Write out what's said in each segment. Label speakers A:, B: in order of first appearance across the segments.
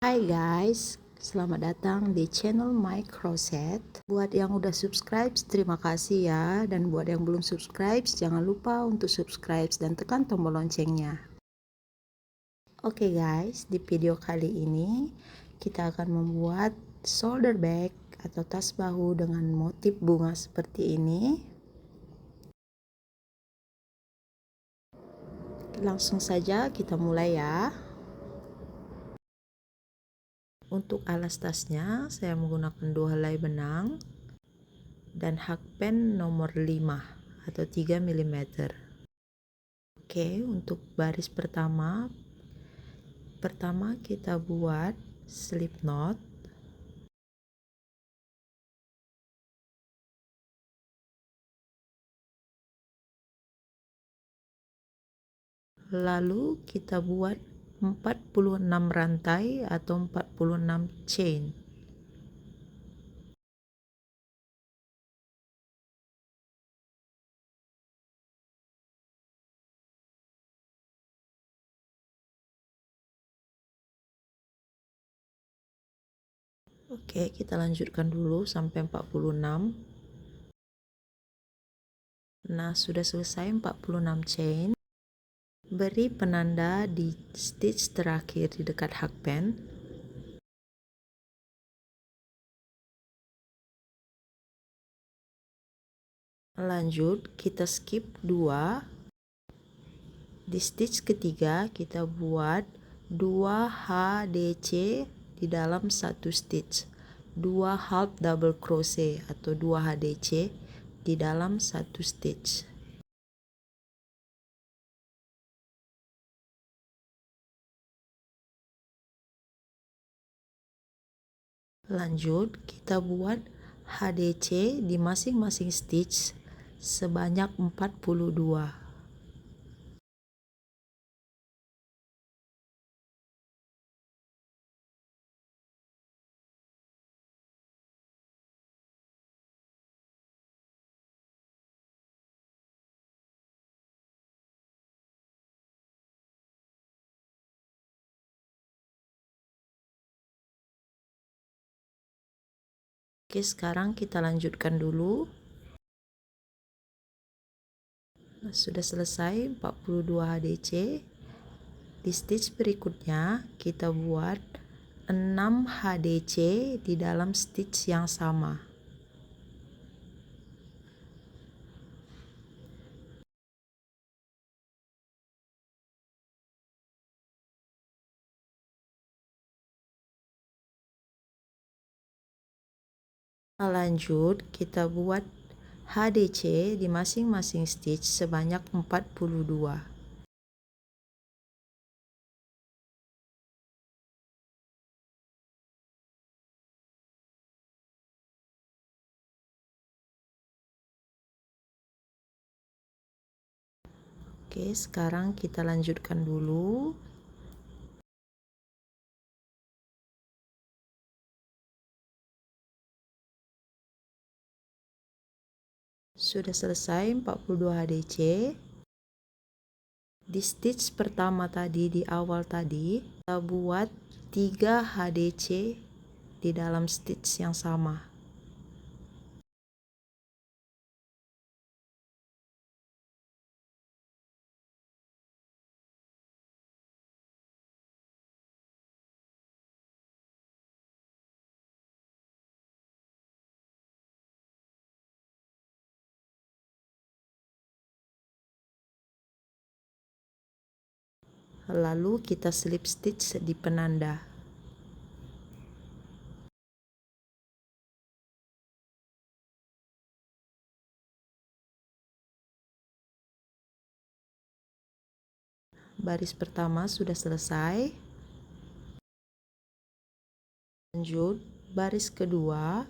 A: Hai guys, selamat datang di channel Mike Crochet. Buat yang udah subscribe, terima kasih ya. Dan buat yang belum subscribe, jangan lupa untuk subscribe dan tekan tombol loncengnya. Oke guys, di video kali ini kita akan membuat shoulder bag atau tas bahu dengan motif bunga seperti ini. Langsung saja kita mulai ya. Untuk alas tasnya saya menggunakan 2 helai benang dan hakpen nomor 5 atau 3 mm. Oke, untuk baris pertama kita buat slip knot. Lalu kita buat 46 rantai atau 46 chain. Oke, kita lanjutkan dulu sampai 46. Nah, sudah selesai 46 chain. Beri penanda di stitch terakhir di dekat hakpen. Lanjut, kita skip 2. Di stitch ketiga kita buat 2 HDC di dalam satu stitch, 2 half double crochet atau 2 HDC di dalam satu stitch. Lanjut, kita buat HDC di masing-masing stitch sebanyak 42. Oke, sekarang kita lanjutkan dulu. Nah, sudah selesai 42 HDC. Di stitch berikutnya kita buat 6 HDC di dalam stitch yang sama. Lanjut, kita buat HDC di masing-masing stitch sebanyak 42. Oke, sekarang kita lanjutkan dulu. Sudah selesai 42 HDC. Di stitch pertama tadi, di awal tadi, kita buat 3 HDC di dalam stitch yang sama. Lalu kita slip stitch di penanda. Baris pertama sudah selesai. Lanjut, baris kedua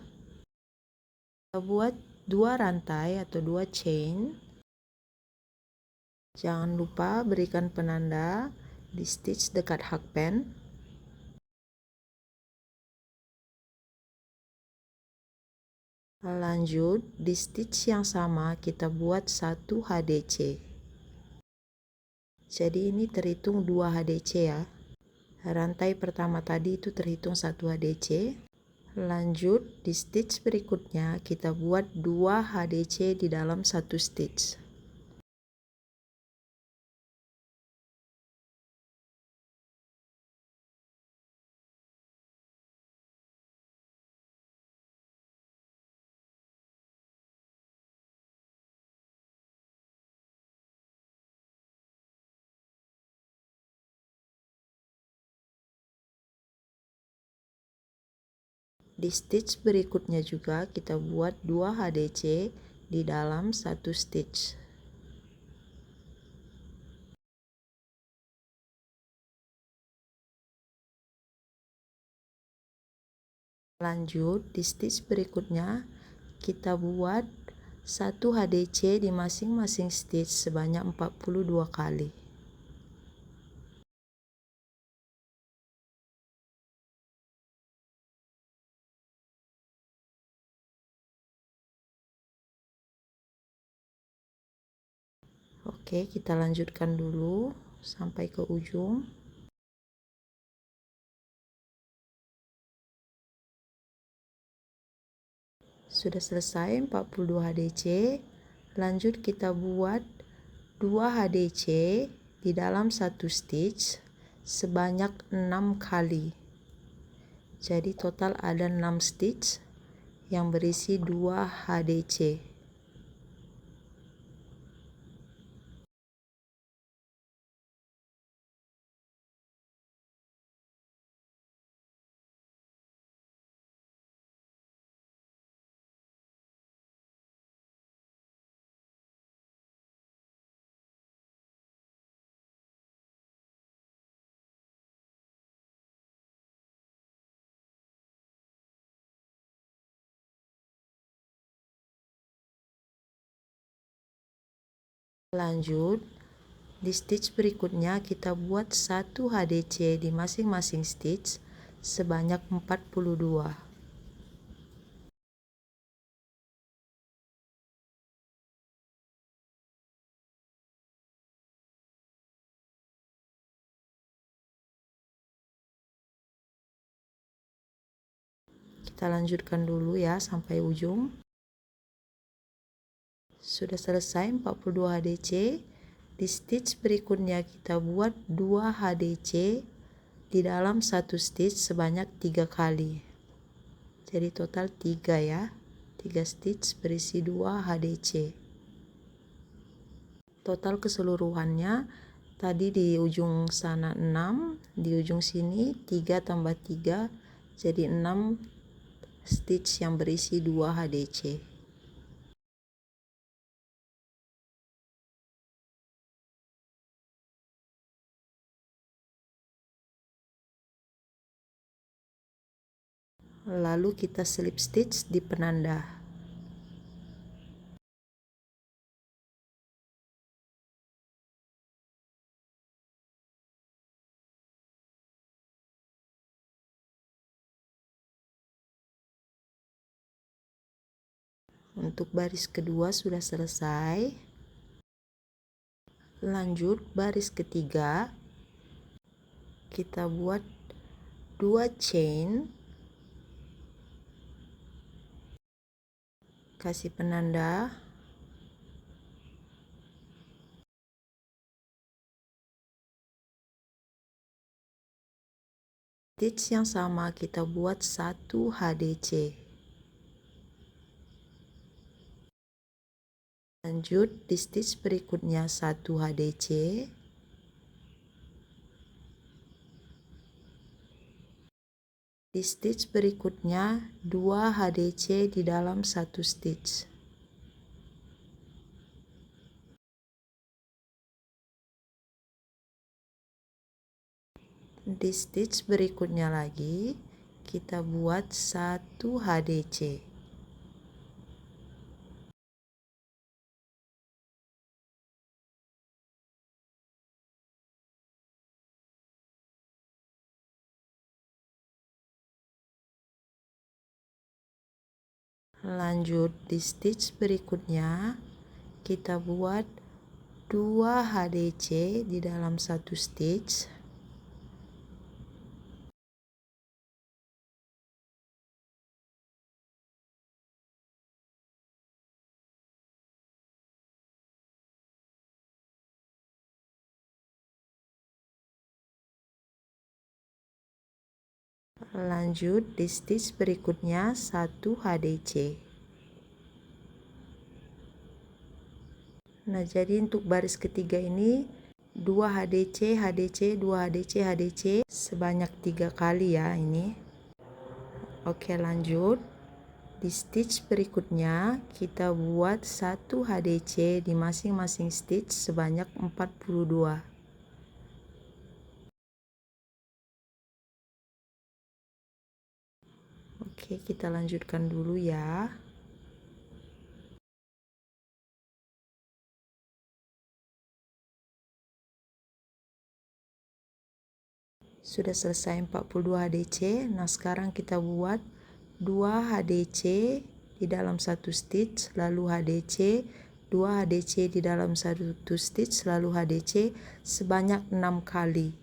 A: kita buat 2 rantai atau 2 chain. Jangan lupa berikan penanda di stitch dekat hakpen. Lanjut, di stitch yang sama kita buat 1 HDC. Jadi ini terhitung 2 HDC ya. Rantai pertama tadi itu terhitung 1 HDC. Lanjut di stitch berikutnya kita buat 2 HDC di dalam 1 stitch. Di stitch berikutnya juga kita buat 2 HDC di dalam 1 stitch. Lanjut di stitch berikutnya kita buat 1 HDC di masing-masing stitch sebanyak 42 kali. Oke, kita lanjutkan dulu sampai ke ujung. Sudah selesai 42 HDC. Lanjut kita buat 2 HDC di dalam 1 stitch sebanyak 6 kali. Jadi total ada 6 stitch yang berisi 2 HDC. Lanjut di stitch berikutnya kita buat 1 HDC di masing-masing stitch sebanyak 42. Kita lanjutkan dulu ya sampai ujung. Sudah selesai 42 HDC. Di stitch berikutnya kita buat 2 HDC di dalam 1 stitch sebanyak 3 kali. Jadi total 3 ya. 3 stitch berisi 2 HDC. Total keseluruhannya tadi di ujung sana 6, di ujung sini 3 tambah 3 jadi 6 stitch yang berisi 2 HDC. Lalu kita slip stitch di penanda. Untuk baris kedua sudah selesai. Lanjut baris ketiga. Kita buat 2 chain. Kasih penanda. Stitch yang sama kita buat 1 HDC. Lanjut di stitch berikutnya 1 HDC. Di stitch berikutnya 2 HDC di dalam 1 stitch. Di stitch berikutnya lagi kita buat 1 HDC. Lanjut di stitch berikutnya kita buat 2 HDC di dalam 1 stitch. Lanjut di stitch berikutnya 1 HDC. Nah, jadi untuk baris ketiga ini 2 HDC, HDC, 2 HDC, HDC sebanyak 3 kali ya ini. Oke, lanjut. Di stitch berikutnya kita buat 1 HDC di masing-masing stitch sebanyak 42. Oke, kita lanjutkan dulu ya. Sudah selesai 42 HDC. Nah, sekarang kita buat 2 HDC di dalam satu stitch, lalu HDC, 2 HDC di dalam satu stitch, lalu HDC sebanyak 6 kali.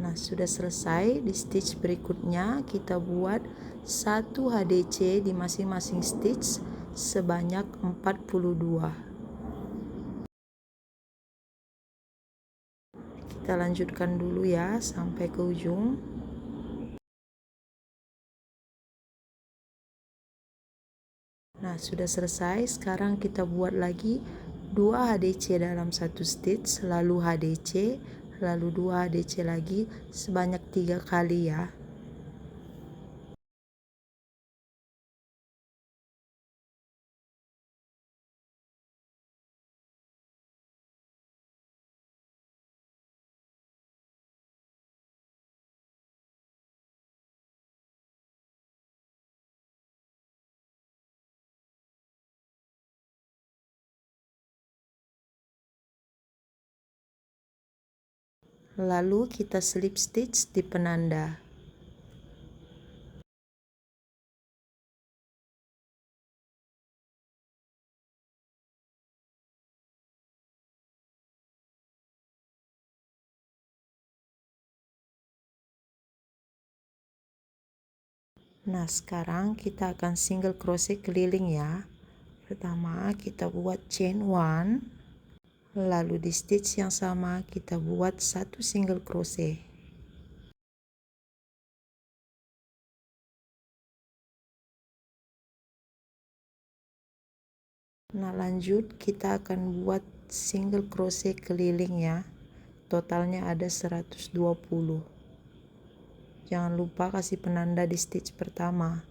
A: Nah, sudah selesai. Di stitch berikutnya kita buat 1 HDC di masing-masing stitch sebanyak 42. Kita lanjutkan dulu ya sampai ke ujung. Nah, sudah selesai. Sekarang kita buat lagi 2 HDC dalam satu stitch, lalu HDC, lalu 2 HDC lagi sebanyak 3 kali ya. Lalu kita slip stitch di penanda. Nah, sekarang kita akan single crochet keliling ya. Pertama kita buat chain 1, lalu di stitch yang sama kita buat 1 single crochet. Nah, lanjut kita akan buat single crochet keliling ya. Totalnya ada 120. Jangan lupa kasih penanda di stitch pertama.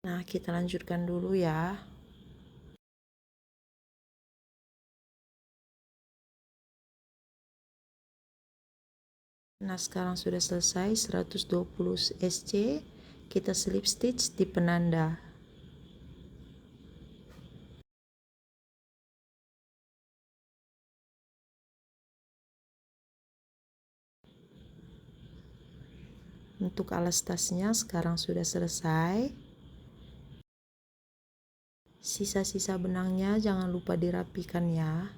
A: Nah, kita lanjutkan dulu ya. Nah, sekarang sudah selesai 120 SC. Kita slip stitch di penanda. Untuk alas tasnya sekarang sudah selesai. Sisa-sisa benangnya jangan lupa dirapikan ya.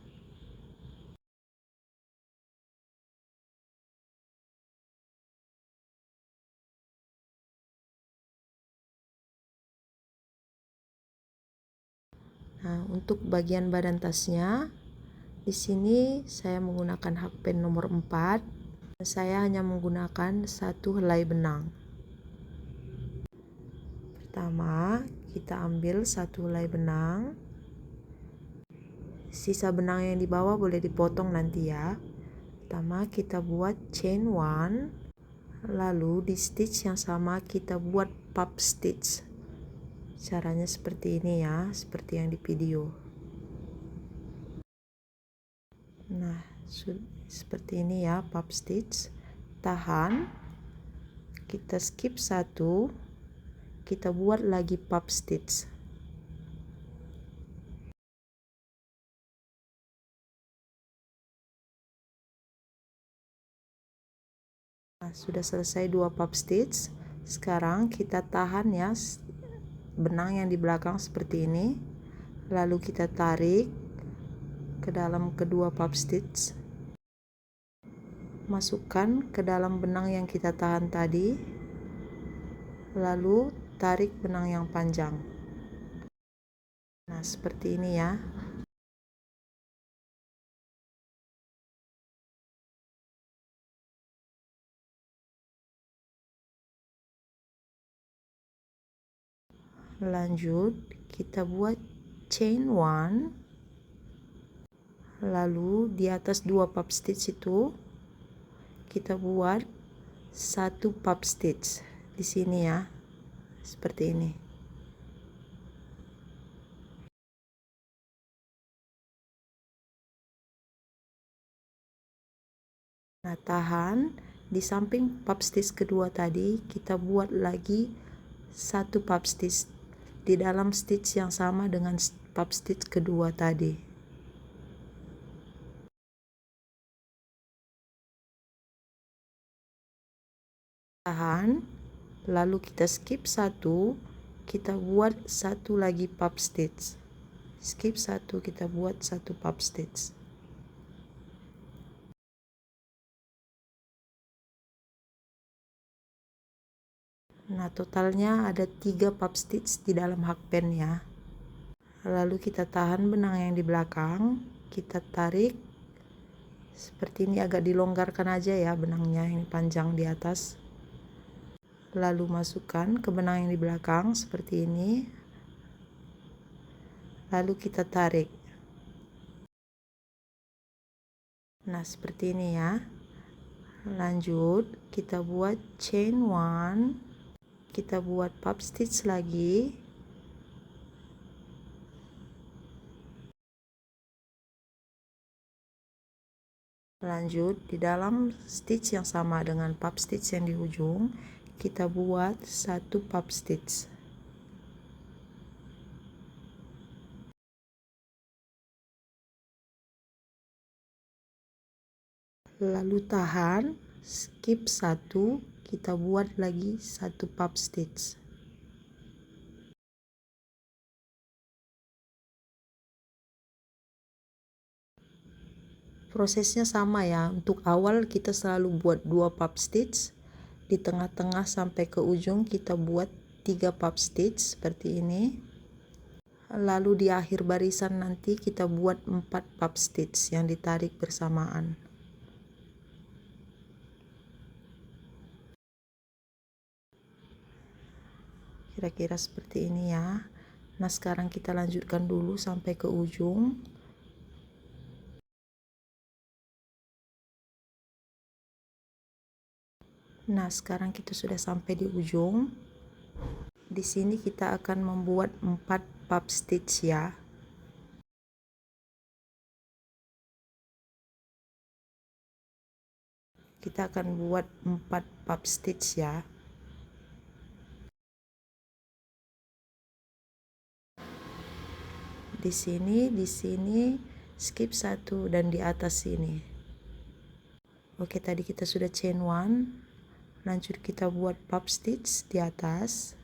A: Nah, untuk bagian badan tasnya, di sini saya menggunakan hakpen nomor 4. Saya hanya menggunakan 1 helai benang. Pertama, kita ambil 1 helai benang. Sisa benang yang di bawah boleh dipotong nanti ya. Pertama, kita buat chain 1. Lalu di stitch yang sama kita buat puff stitch. Caranya seperti ini ya, seperti yang di video. Nah, seperti ini ya puff stitch. Tahan, kita skip 1, kita buat lagi puff stitch. Nah, sudah selesai 2 pub stitch. Sekarang kita tahan ya benang yang di belakang seperti ini, lalu kita tarik ke dalam kedua pub stitch, masukkan ke dalam benang yang kita tahan tadi, lalu tarik benang yang panjang. Nah, seperti ini ya. Lanjut kita buat chain 1, lalu di atas 2 pub stitch itu kita buat 1 pub stitch di sini ya, seperti ini. Nah, tahan di samping pub stitch kedua tadi, kita buat lagi 1 pub stitch di dalam stitch yang sama dengan pub stitch kedua tadi. Tahan, lalu kita skip 1, kita buat 1 lagi pub stitch. Skip 1, kita buat 1 pub stitch. Nah, totalnya ada 3 pub stitch di dalam hakpen ya. Lalu kita tahan benang yang di belakang, kita tarik seperti ini, agak dilonggarkan aja ya benangnya yang panjang di atas. Lalu masukkan ke benang yang di belakang seperti ini, lalu kita tarik. Nah, seperti ini ya. Lanjut kita buat chain 1, kita buat pub stitch lagi, lanjut di dalam stitch yang sama dengan pub stitch yang di ujung kita buat 1 pub stitch. Lalu tahan, skip 1, kita buat lagi 1 pub stitch. Prosesnya sama ya, untuk awal kita selalu buat 2 pub stitch, di tengah-tengah sampai ke ujung kita buat 3 pub stitch seperti ini, lalu di akhir barisan nanti kita buat 4 pub stitch yang ditarik bersamaan. Kira-kira seperti ini ya. Nah, sekarang kita lanjutkan dulu sampai ke ujung. Nah, sekarang kita sudah sampai di ujung. Di sini kita akan membuat 4 pub stitch ya. Kita akan buat 4 pub stitch ya. Di sini skip 1 dan di atas sini. Oke, tadi kita sudah chain 1. Lanjut kita buat pub stitch di atas.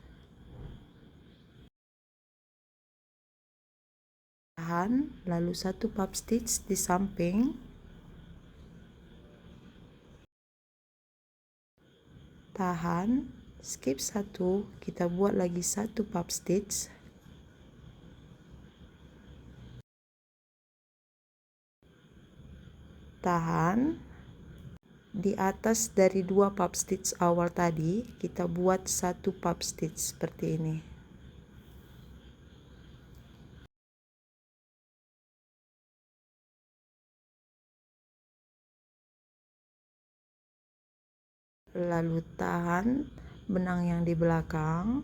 A: Tahan, lalu 1 pub stitch di samping. Tahan, skip 1, kita buat lagi 1 pub stitch. Tahan, di atas dari 2 pub stitch awal tadi kita buat 1 pub stitch seperti ini. Lalu tahan benang yang di belakang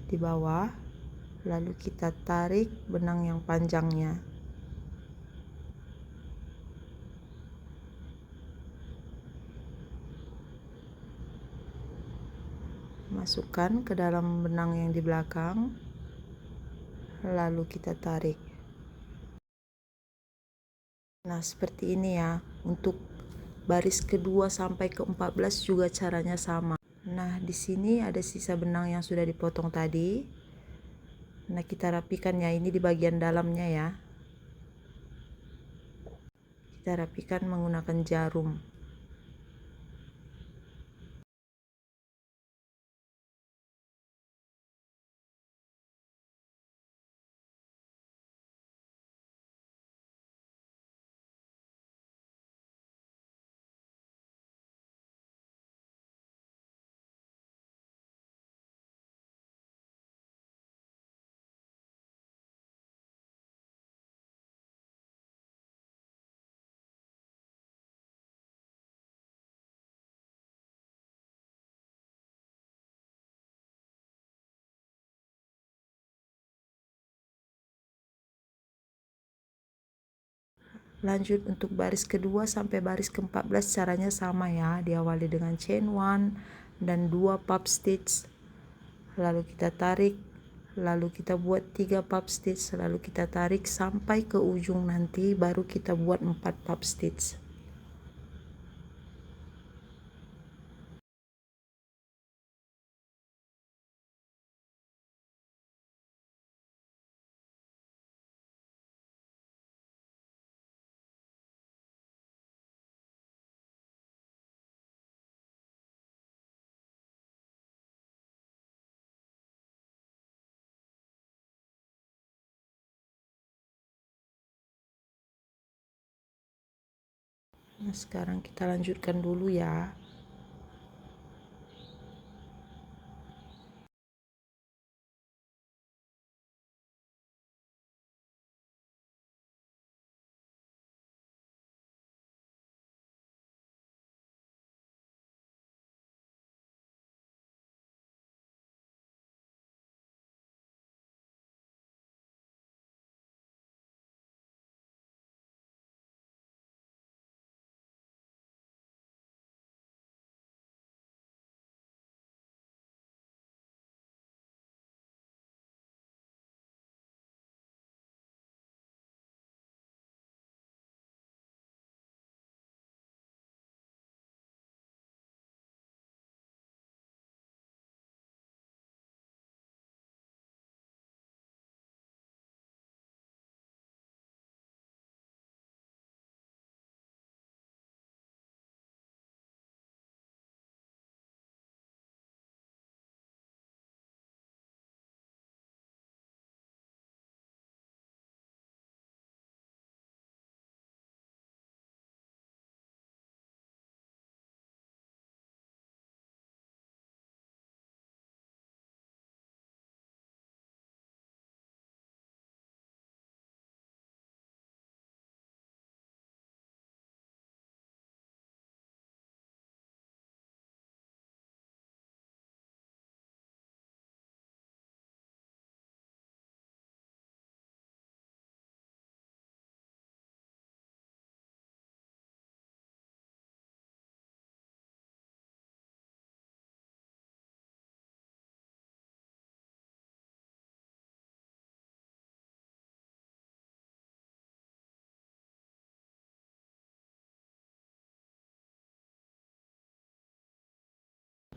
A: di bawah, lalu kita tarik benang yang panjangnya. Masukkan ke dalam benang yang di belakang, lalu kita tarik. Nah, seperti ini ya untuk baris kedua sampai ke 14 juga caranya sama. Nah, di sini ada sisa benang yang sudah dipotong tadi. Nah, kita rapikan ya, ini di bagian dalamnya ya. Kita rapikan menggunakan jarum. Lanjut untuk baris kedua sampai baris ke-14 caranya sama ya, diawali dengan chain 1 dan 2 pub stitch, lalu kita tarik, lalu kita buat 3 pub stitch, lalu kita tarik sampai ke ujung, nanti baru kita buat 4 pub stitch. Nah, sekarang kita lanjutkan dulu ya.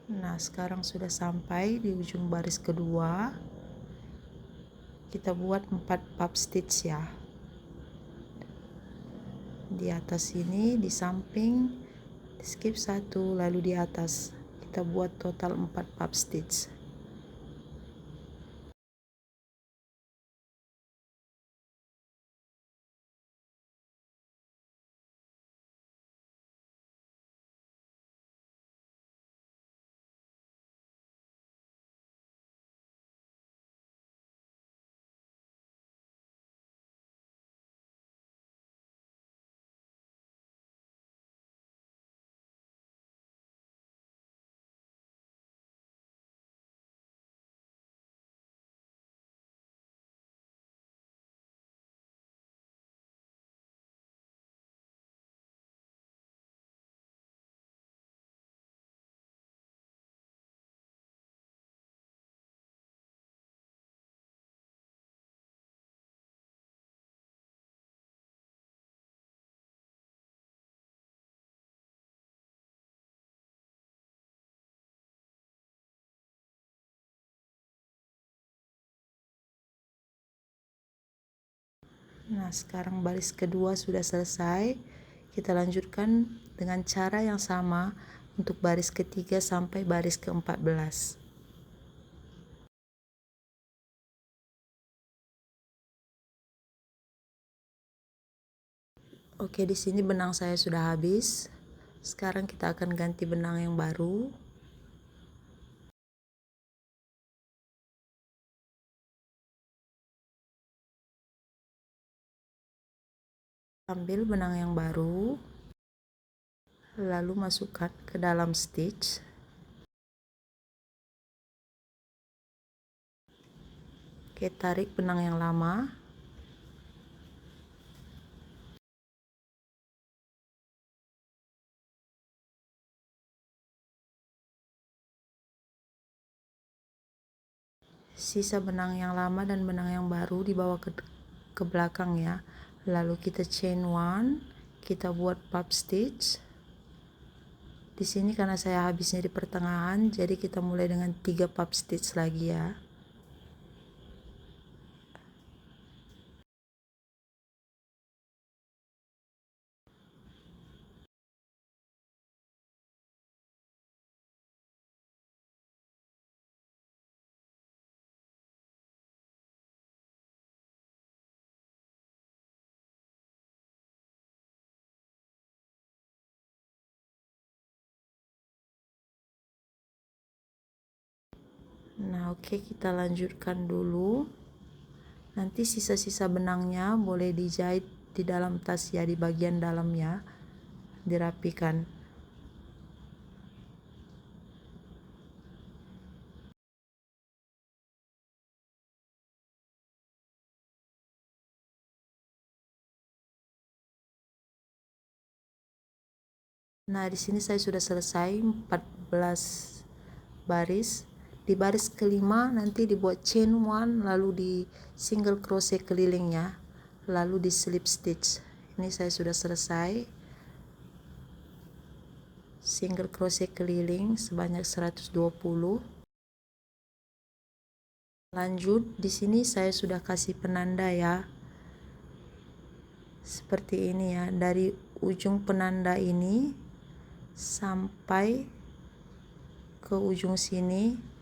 A: Nah, sekarang sudah sampai di ujung baris kedua. Kita buat 4 pub stitch ya. Di atas ini, di samping, skip 1, lalu di atas kita buat total 4 pub stitch. Nah, sekarang baris kedua sudah selesai. Kita lanjutkan dengan cara yang sama untuk baris ketiga sampai baris ke-14. Oke, di sini benang saya sudah habis. Sekarang kita akan ganti benang yang baru. Ambil benang yang baru, lalu masukkan ke dalam stitch. Oke, tarik benang yang lama. Sisa benang yang lama dan benang yang baru dibawa ke belakang ya. Lalu kita chain one, kita buat puff stitch. Di sini karena saya habisnya di pertengahan, jadi kita mulai dengan 3 puff stitch lagi ya. Nah, oke, kita lanjutkan dulu. Nanti sisa-sisa benangnya boleh dijahit di dalam tas ya, di bagian dalamnya, dirapikan. Nah, di sini saya sudah selesai 14 baris. Di baris kelima nanti dibuat chain one, lalu di single crochet kelilingnya, lalu di slip stitch. Ini saya sudah selesai. Single crochet keliling sebanyak 120. Lanjut, di sini saya sudah kasih penanda ya. Seperti ini ya, dari ujung penanda ini sampai ke ujung sini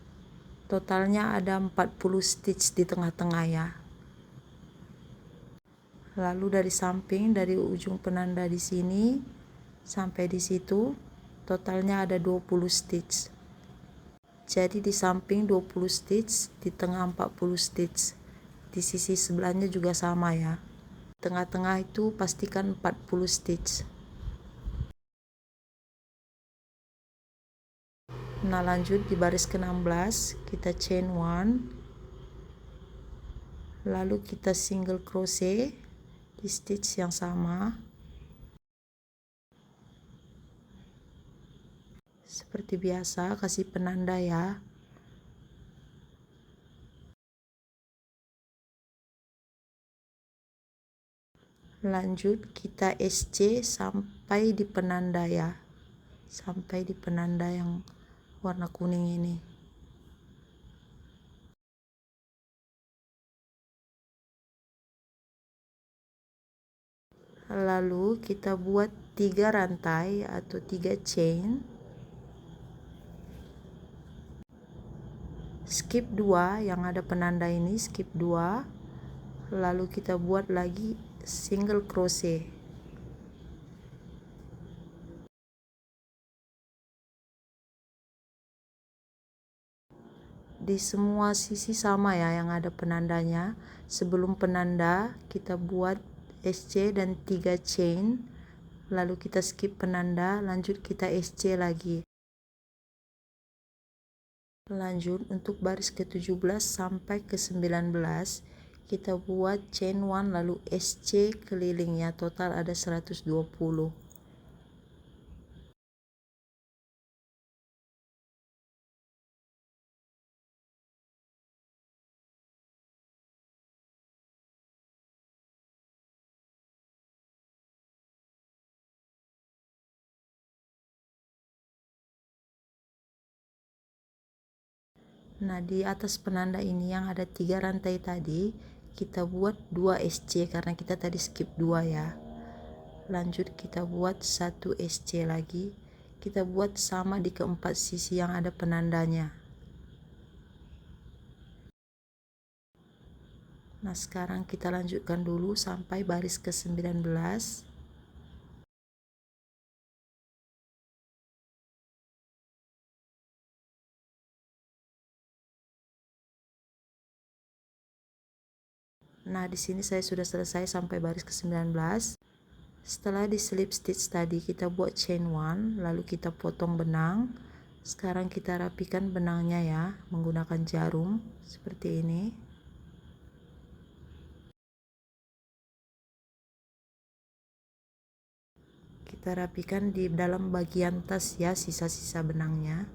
A: totalnya ada 40 stitch di tengah-tengah ya. Lalu dari samping, dari ujung penanda di sini sampai di situ totalnya ada 20 stitch. Jadi di samping 20 stitch, di tengah 40 stitch. Di sisi sebelahnya juga sama ya. Tengah-tengah itu pastikan 40 stitch. Nah, lanjut di baris ke-16 kita chain one, lalu kita single crochet di stitch yang sama seperti biasa, kasih penanda ya. Lanjut kita SC sampai di penanda ya, sampai di penanda yang warna kuning ini. Lalu kita buat 3 rantai atau 3 chain, skip 2 yang ada penanda ini, skip 2, lalu kita buat lagi single crochet. Di semua sisi sama ya yang ada penandanya. Sebelum penanda kita buat SC dan 3 chain, lalu kita skip penanda, lanjut kita SC lagi. Lanjut untuk baris ke-17 sampai ke-19 kita buat chain one lalu SC kelilingnya, total ada 120. Nah, di atas penanda ini yang ada 3 rantai tadi, kita buat 2 SC karena kita tadi skip 2 ya. Lanjut kita buat 1 SC lagi, kita buat sama di keempat sisi yang ada penandanya. Nah sekarang kita lanjutkan dulu sampai baris ke 19. Nah di sini saya sudah selesai sampai baris ke 19. Setelah di slip stitch tadi kita buat chain 1, lalu kita potong benang. Sekarang kita rapikan benangnya ya, menggunakan jarum seperti ini. Kita rapikan di dalam bagian tas ya, sisa-sisa benangnya.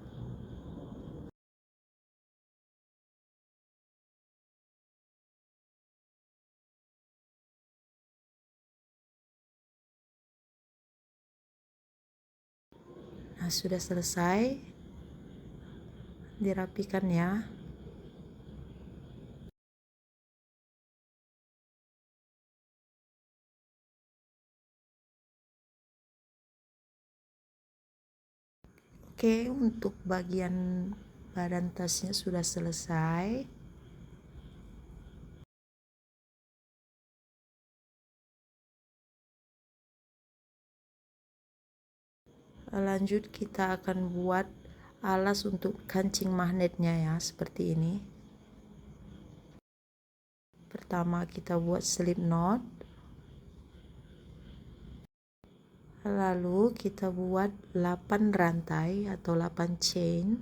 A: Nah sudah selesai, dirapikan ya. Oke, untuk bagian badan tasnya sudah selesai. Lanjut kita akan buat alas untuk kancing magnetnya ya, seperti ini. Pertama kita buat slip knot, lalu kita buat 8 rantai atau 8 chain.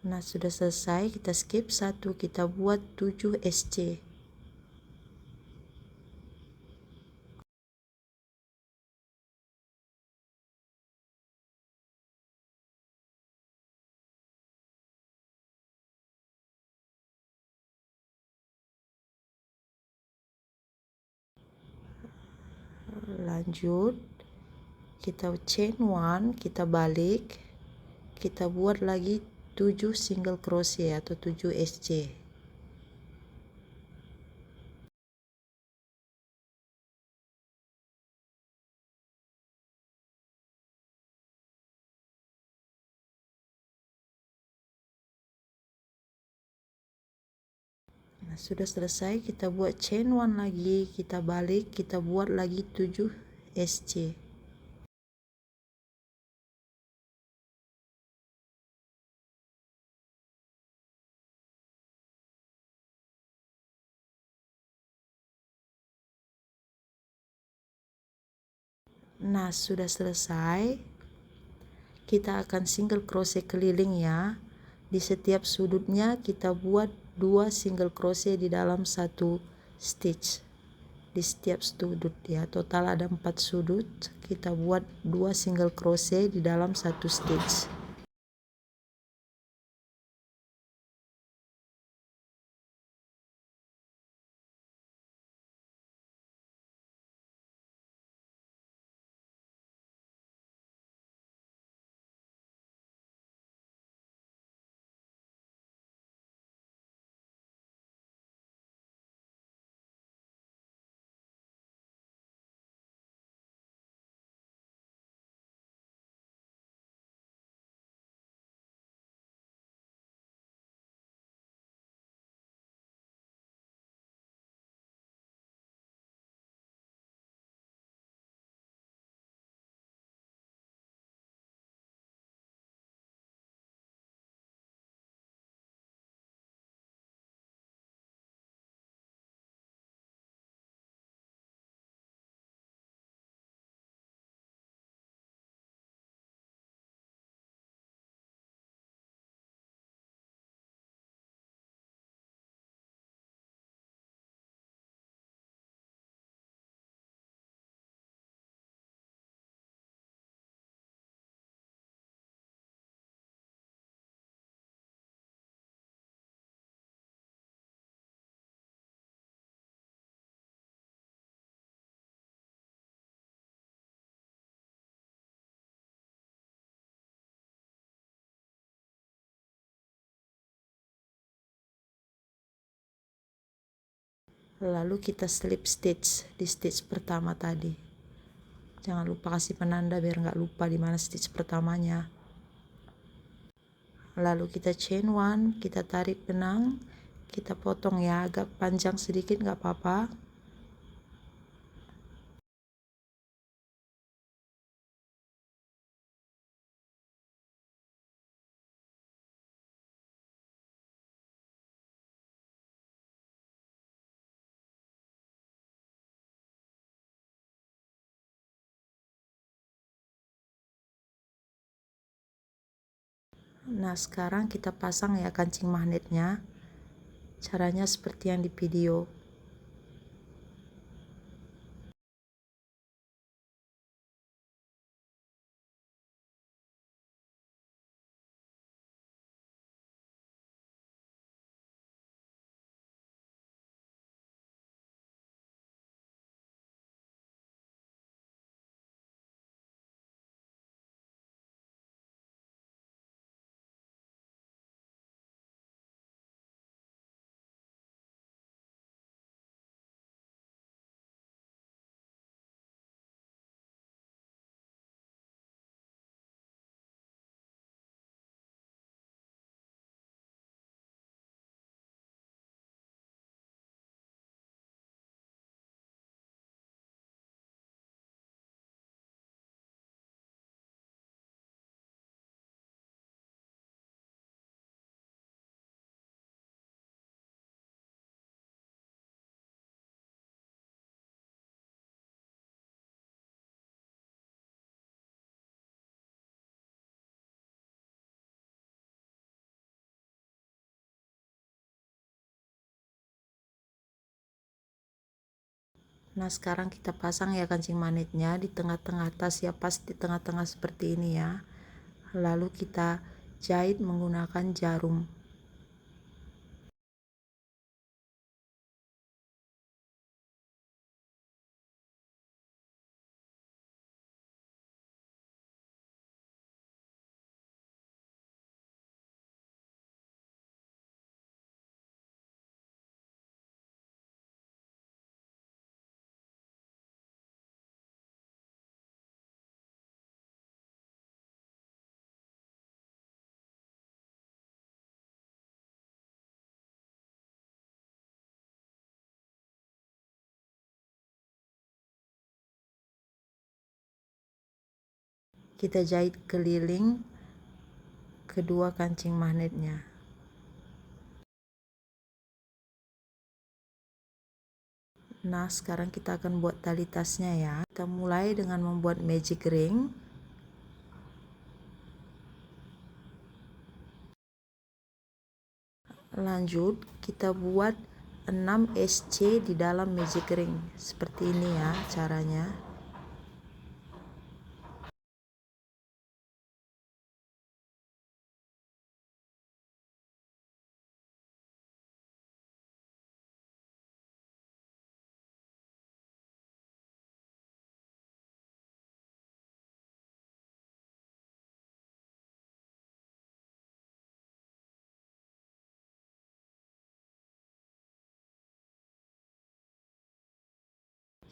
A: Nah sudah selesai, kita skip 1, kita buat 7 SC. Lanjut kita chain 1, kita balik, kita buat lagi 7 single crochet atau 7 SC. Nah sudah selesai, kita buat chain 1 lagi, kita balik, kita buat lagi 7 SC. Nah sudah selesai, kita akan single crochet keliling ya. Di setiap sudutnya kita buat 2 single crochet di dalam satu stitch. Di setiap sudut ya, total ada 4 sudut, kita buat 2 single crochet di dalam satu stitch. Lalu kita slip stitch di stitch pertama tadi. Jangan lupa kasih penanda biar nggak lupa di mana stitch pertamanya. Lalu kita chain one, kita tarik benang, kita potong ya, agak panjang sedikit nggak apa-apa. Nah, sekarang kita pasang ya kancing magnetnya. Caranya seperti yang di video. Nah, sekarang kita pasang ya kancing magnetnya di tengah-tengah tas ya, pas di tengah-tengah seperti ini ya. Lalu kita jahit menggunakan jarum. Kita jahit keliling kedua kancing magnetnya. Nah, sekarang kita akan buat tali tasnya ya. Kita mulai dengan membuat magic ring. Lanjut, kita buat 6 SC di dalam magic ring. Seperti ini ya caranya.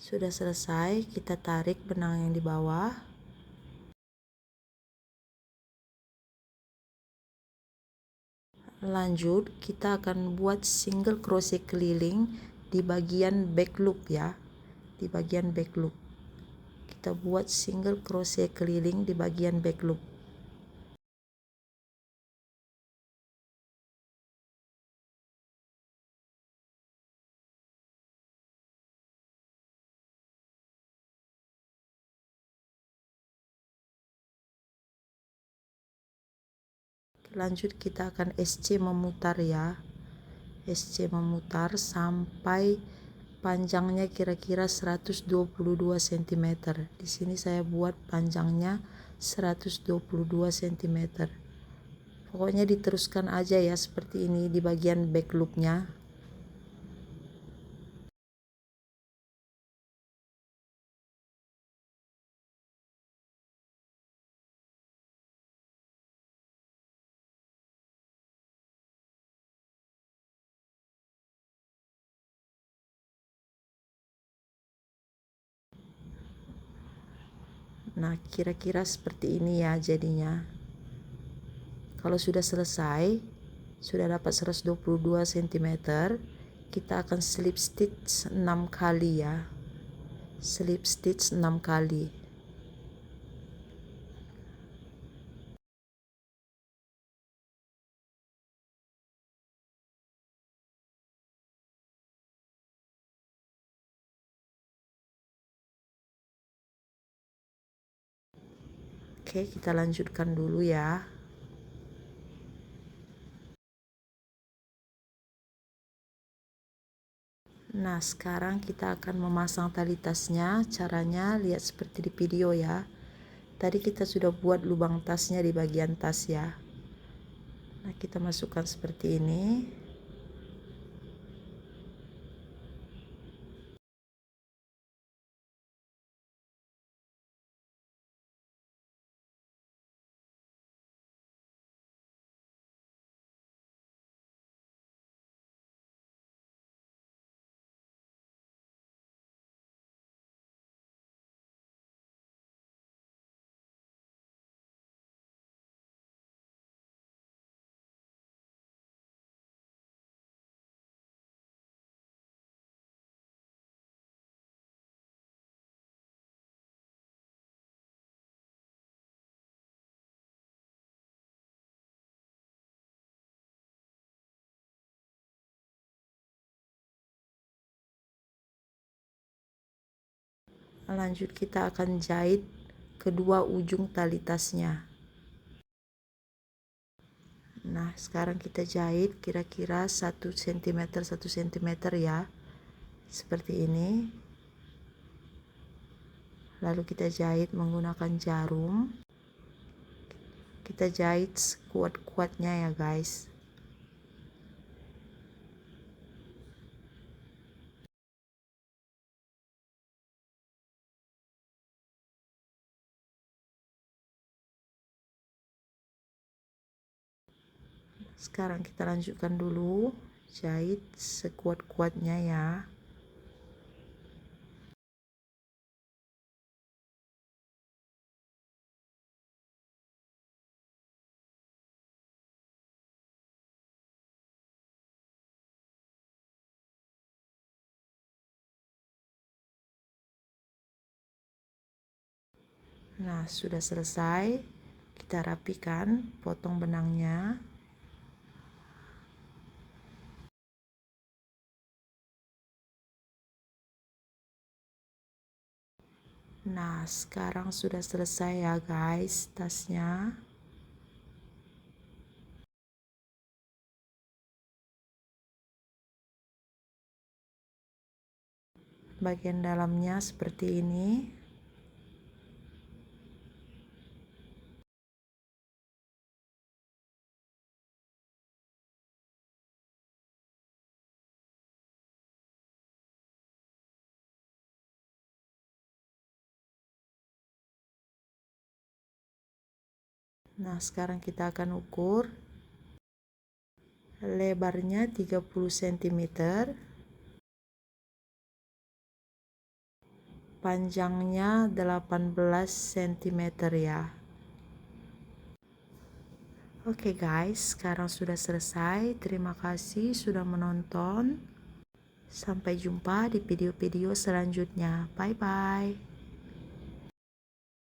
A: Sudah selesai, kita tarik benang yang di bawah. Lanjut, kita akan buat single crochet keliling di bagian back loop ya. Di bagian back loop. Kita buat single crochet keliling di bagian back loop. Lanjut, kita akan SC memutar ya. SC memutar sampai panjangnya kira-kira 122 cm. Di sini saya buat panjangnya 122 cm. Pokoknya diteruskan aja ya seperti ini di bagian back loopnya. Nah, kira-kira seperti ini ya jadinya. Kalau sudah selesai, sudah dapat 122 cm, kita akan slip stitch 6 kali ya. Slip stitch 6 kali. Oke, kita lanjutkan dulu ya. Nah, sekarang kita akan memasang tali tasnya. Caranya lihat seperti di video ya. Tadi kita sudah buat lubang tasnya di bagian tas ya. Nah, kita masukkan seperti ini. Lanjut kita akan jahit kedua ujung tali tasnya. Nah, sekarang kita jahit kira-kira 1 cm 1 cm ya. Seperti ini. Lalu kita jahit menggunakan jarum. Kita jahit sekuat-kuatnya ya, guys. Sekarang kita lanjutkan dulu, jahit sekuat-kuatnya ya. Nah, sudah selesai. Kita rapikan, potong benangnya. Nah, sekarang sudah selesai ya, guys, tasnya. Bagian dalamnya seperti ini. Nah, sekarang kita akan ukur. Lebarnya 30 cm. Panjangnya 18 cm ya. Oke guys, sekarang sudah selesai. Terima kasih sudah menonton. Sampai jumpa di video-video selanjutnya. Bye bye.